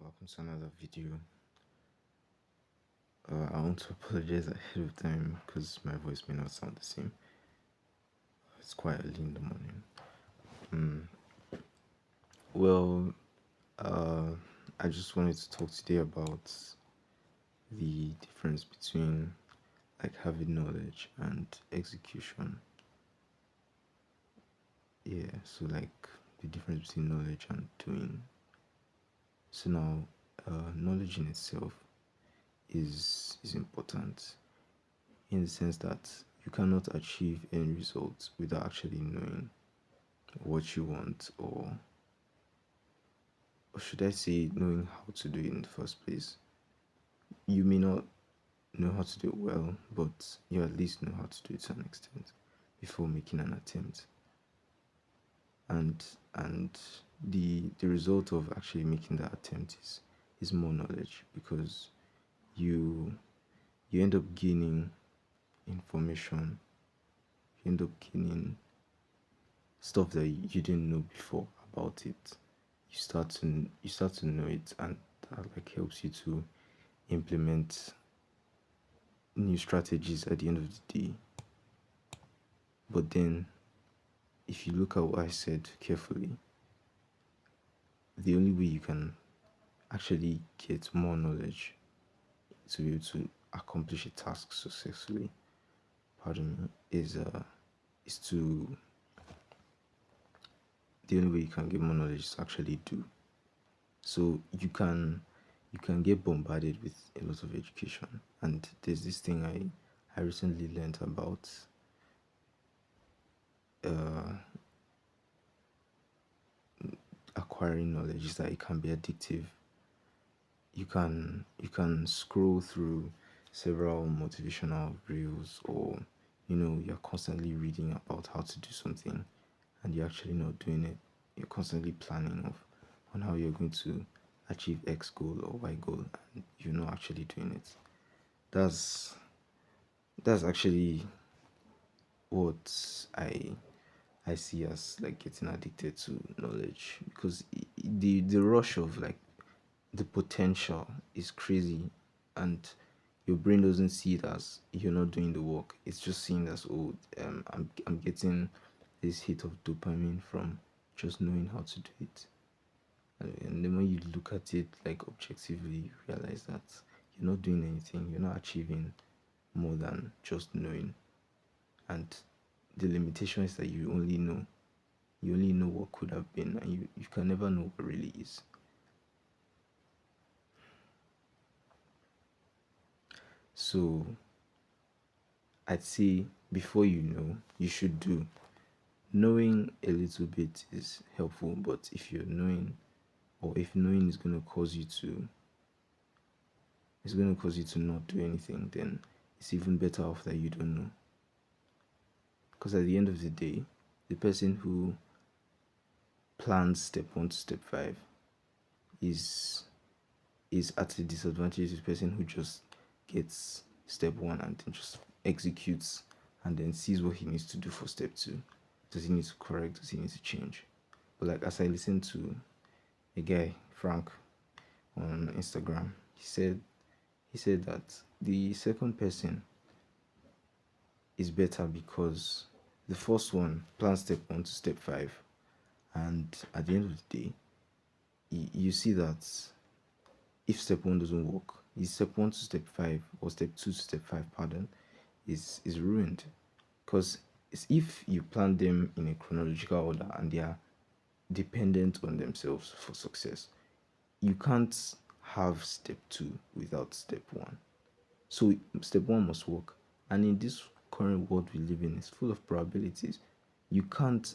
Welcome to another video. I want to apologize ahead of time because my voice may not sound the same. It's quite early in the morning. Well, uh, I just wanted to talk today about the difference between like having knowledge and execution. Yeah, so like the difference between knowledge and doing. So now, knowledge in itself is important in the sense that you cannot achieve any results without actually knowing what you want, or should I say knowing how to do it in the first place. You may not know how to do it well, but you at least know how to do it to an extent before making an attempt. And the result of actually making that attempt is more knowledge, because you you end up gaining information, you end up gaining stuff that you didn't know before about it. You start to know it, and that like helps you to implement new strategies at the end of the day. But then if you look at what I said carefully, the only way you can actually get more knowledge to be able to accomplish a task successfully, pardon me, is to the only way you can get more knowledge is to actually do. So you can get bombarded with a lot of education, and there's this thing I recently learned about uh, acquiring knowledge, is that it can be addictive. You can scroll through several motivational reels, or you're constantly reading about how to do something and you're actually not doing it. You're constantly planning on how you're going to achieve X goal or Y goal, and you're not actually doing it. That's that's actually what I see as like getting addicted to knowledge, because the rush of like the potential is crazy, and your brain doesn't see it as you're not doing the work. It's just seeing it as, oh, I'm getting this hit of dopamine from just knowing how to do it. And then when you look at it like objectively, you realize that you're not doing anything, you're not achieving more than just knowing. And the limitation is that you only know what could have been, and you can never know what really is. So I'd say before you know, you should do. Knowing a little bit is helpful, but if you're knowing, or if knowing is going to cause you to not do anything, then it's even better off that you don't know. Because at the end of the day, the person who plans step 1 to step 5 is is at a disadvantage to the person who just gets step 1 and then just executes, and then sees what he needs to do for step 2. Does he need to correct? Does he need to change? But like, as I listened to a guy, Frank, on Instagram, he said that the second person is better because the first one plans step 1 to step 5, and at the end of the day, you see that if step 1 doesn't work, is step 1 to step 5, or step 2 to step 5, pardon, is ruined. Because if you plan them in a chronological order and they are dependent on themselves for success, you can't have step 2 without step 1. So step 1 must work. And in this current world we live in, it's full of probabilities. You can't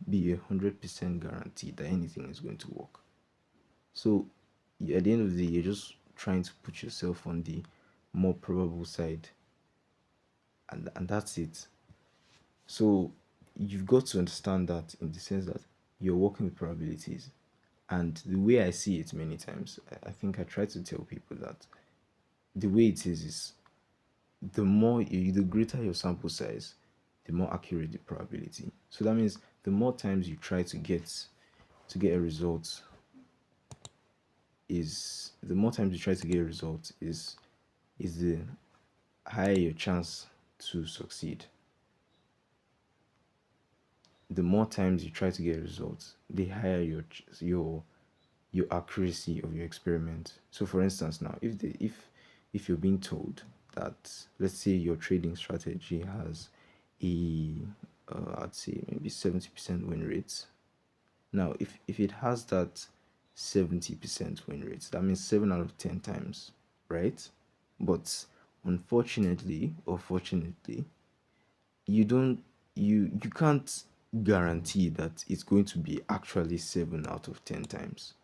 be 100% guaranteed that anything is going to work. So at the end of the day, you're just trying to put yourself on the more probable side, and that's it. So you've got to understand that, in the sense that you're working with probabilities. And the way I see it many times, I think I try to tell people that the way it is the greater your sample size, the more accurate the probability. So that means the more times you try to get a result, is the more times you try to get results is the higher your chance to succeed. The more times you try to get results, the higher your accuracy of your experiment. So for instance, now if you're being told that, let's say your trading strategy has a I'd say maybe 70% win rate. Now if it has that 70% win rate, that means 7 out of 10 times, right? But unfortunately or fortunately, you don't you can't guarantee that it's going to be actually 7 out of 10 times.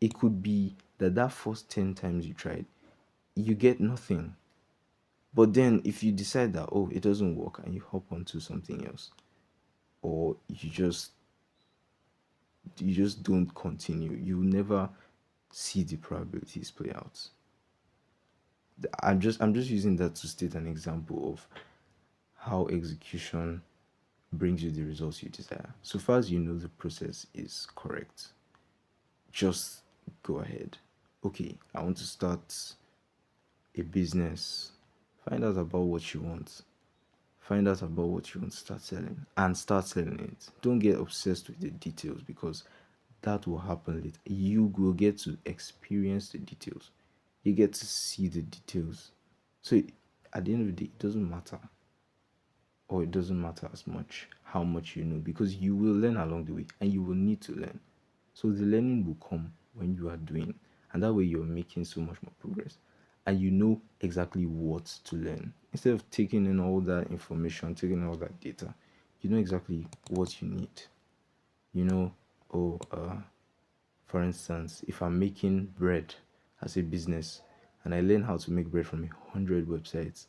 It could be that that first 10 times you tried, you get nothing. But then if you decide that, oh, it doesn't work, and you hop onto something else, or you just don't continue, you never see the probabilities play out. I'm just using that to state an example of how execution brings you the results you desire. So far as you know the process is correct, just go ahead. Okay, I want to start a business. Find out about what you want. Find out about what you want to start selling and start selling it. Don't get obsessed with the details, because that will happen later. You will get to experience the details. You get to see the details. So at the end of the day, it doesn't matter, or it doesn't matter as much how much you know, because you will learn along the way and you will need to learn. So the learning will come when you are doing, and that way you're making so much more progress and you know exactly what to learn. Instead of taking in all that information, taking in all that data, you know exactly what you need. You know, oh, for instance, if I'm making bread as a business and I learn how to make bread from 100 websites,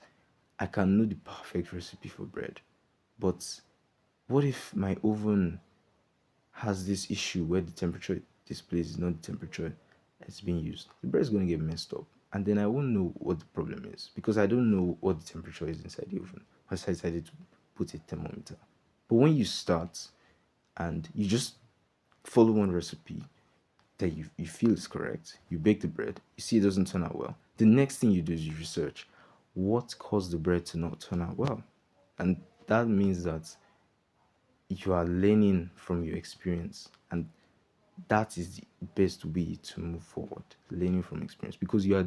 I can know the perfect recipe for bread. But what if my oven has this issue where the temperature it displays is not the temperature that's being used? The bread is going to get messed up. And then I won't know what the problem is, because I don't know what the temperature is inside the oven. Because I decided to put a thermometer. But when you start and you just follow one recipe that you feel is correct, you bake the bread, you see it doesn't turn out well. The next thing you do is you research what caused the bread to not turn out well. And that means that you are learning from your experience, and that is the best way to move forward, learning from experience, because you're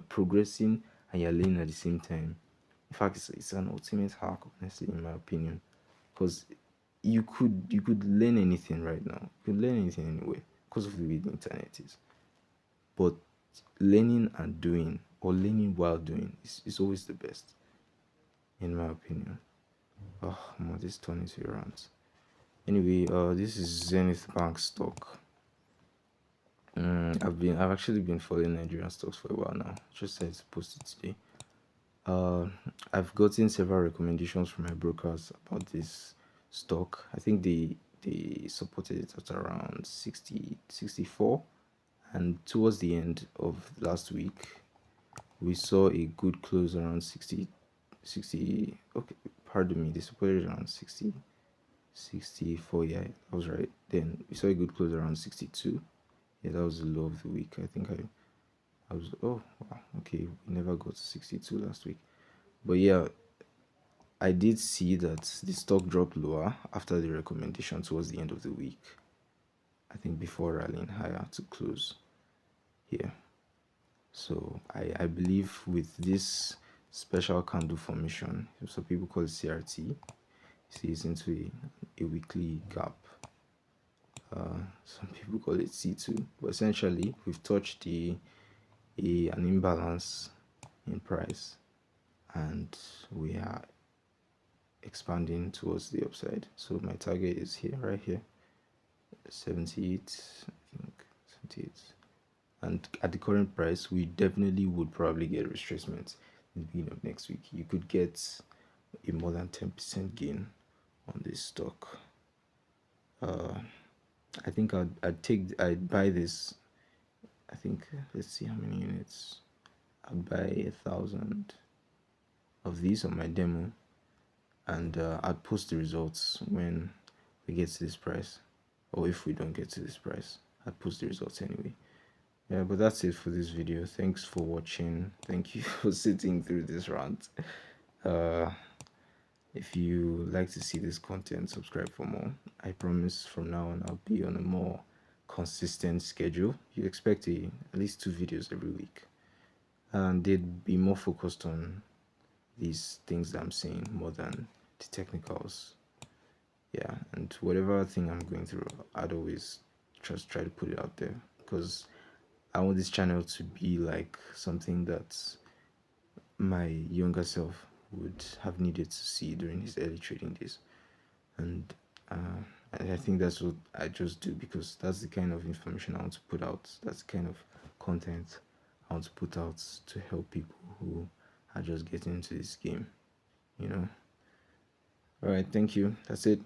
progressing and you're learning at the same time. In fact, it's an ultimate hack, honestly, in my opinion, because you could learn anything right now. You could learn anything anywhere because of the way the internet is. But learning and doing, or learning while doing, is always the best, in my opinion. Oh, I'm this turning to a rant. Anyway, this is Zenith Bank stock. I've actually been following Nigerian stocks for a while now. Just decided to post it today. Uh, I've gotten several recommendations from my brokers about this stock. I think they supported it at around 60, 64, and towards the end of last week, we saw a good close around 60, 60. Okay, pardon me, they supported around 60, 64. Yeah, I was right. Then we saw a good close around 62. Yeah, that was the low of the week. I think I was, oh wow, okay, we never got to 62 last week. But yeah, I did see that the stock dropped lower after the recommendation towards the end of the week. I think before rallying higher to close here. So I believe with this special candle formation, so people call it CRT, see it's into a weekly gap. Some people call it C2, but essentially we've touched an imbalance in price, and we are expanding towards the upside. So my target is here, right here, 78, I think 78. And at the current price, we definitely would probably get retracement in the beginning of next week. You could get a more than 10% gain on this stock. I think I'd buy this. I think, let's see how many units. I'd buy 1,000 of these on my demo, and I'd post the results when we get to this price, or if we don't get to this price, I'd post the results anyway. Yeah, but that's it for this video. Thanks for watching. Thank you for sitting through this rant. uh if you like to see this content, subscribe for more. I promise from now on I'll be on a more consistent schedule. You expect at least 2 videos every week, and they'd be more focused on these things that I'm saying more than the technicals. Yeah, and whatever thing I'm going through, I'd always just try to put it out there, because I want this channel to be like something that my younger self would have needed to see during his early trading days. And I think that's what I just do, because that's the kind of information I want to put out. That's the kind of content I want to put out to help people who are just getting into this game, you know. All right, thank you. That's it.